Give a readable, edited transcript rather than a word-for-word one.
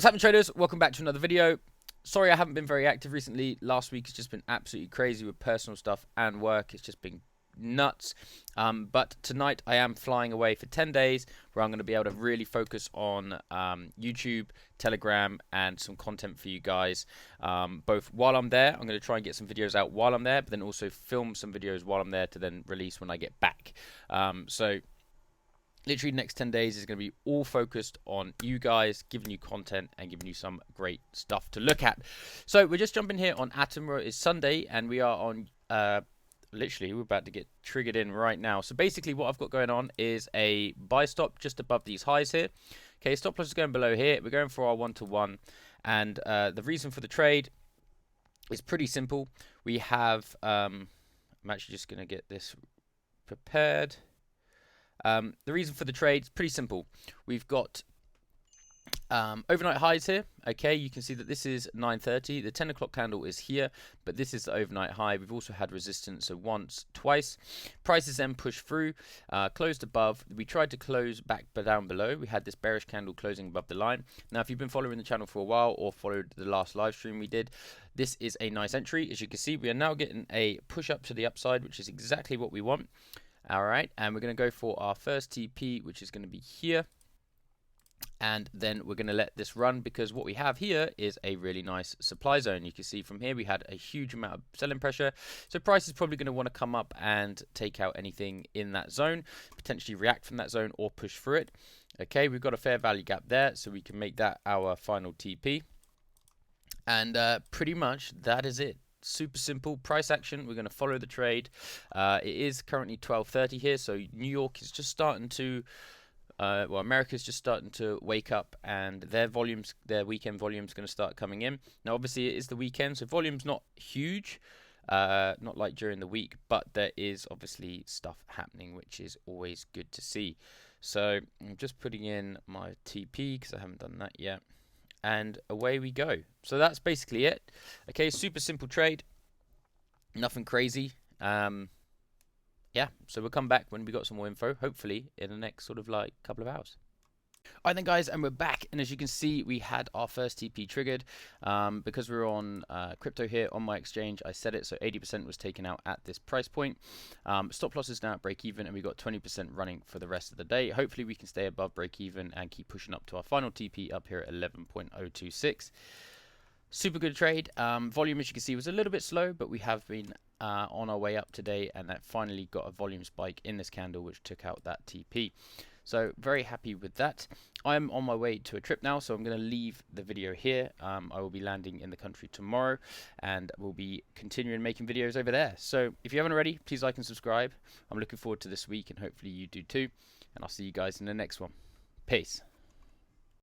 What's happening, traders? Welcome back to another video. Sorry I haven't been very active recently. Last week has just been absolutely crazy with personal stuff and work. It's just been nuts. But tonight I am flying away for 10 days where I'm going to be able to really focus on YouTube, Telegram, and some content for you guys. Both while I'm there, I'm going to try and get some videos out while I'm there, but then also film some videos while I'm there to then release when I get back. So literally the next 10 days is going to be all focused on you guys, giving you content and giving you some great stuff to look at. So we're just jumping here on Atomusdt. It's Sunday and we are on, literally we're about to get triggered in right now. So basically what I've got going on is a buy stop just above these highs here. Okay, stop loss is going below here. We're going for our 1-to-1. And the reason for the trade is pretty simple. We have, I'm actually just going to get this prepared. The reason for the trade is pretty simple. We've got overnight highs here. Okay, you can see that this is 9:30. The 10 o'clock candle is here, but this is the overnight high. We've also had resistance, so once, twice. Prices then pushed through, closed above. We tried to close back but down below. We had this bearish candle closing above the line. Now, if you've been following the channel for a while or followed the last live stream we did, this is a nice entry. As you can see, we are now getting a push up to the upside, which is exactly what we want. All right, and we're going to go for our first TP, which is going to be here. And then we're going to let this run because what we have here is a really nice supply zone. You can see from here we had a huge amount of selling pressure. So price is probably going to want to come up and take out anything in that zone, potentially react from that zone or push through it. Okay, we've got a fair value gap there, so we can make that our final TP. And pretty much that is it. Super simple price action. We're going to follow the trade. It is currently 12:30 here, so New York is just starting to well, America's just starting to wake up, and their weekend volume's going to start coming in. Now obviously it is the weekend, so volume's not huge, not like during the week, but there is obviously stuff happening, which is always good to see. So I'm just putting in my TP because I haven't done that yet. And away we go. So that's basically it. Okay, super simple trade. Nothing crazy. Yeah, so we'll come back when we got some more info, hopefully in the next sort of like couple of hours. Alright then guys, and we're back, and as you can see we had our first TP triggered because we're on crypto here on my exchange. I set it so 80% was taken out at this price point. Stop loss is now at break even, and we got 20% running for the rest of the day. Hopefully we can stay above break even and keep pushing up to our final TP up here at 11.026. Super good trade. Volume, as you can see, was a little bit slow, but we have been on our way up today, and that finally got a volume spike in this candle which took out that TP. So very happy with that. I'm on my way to a trip now, so I'm going to leave the video here. I will be landing in the country tomorrow, and we'll be continuing making videos over there. So if you haven't already, please like and subscribe. I'm looking forward to this week, and hopefully you do too. And I'll see you guys in the next one. Peace.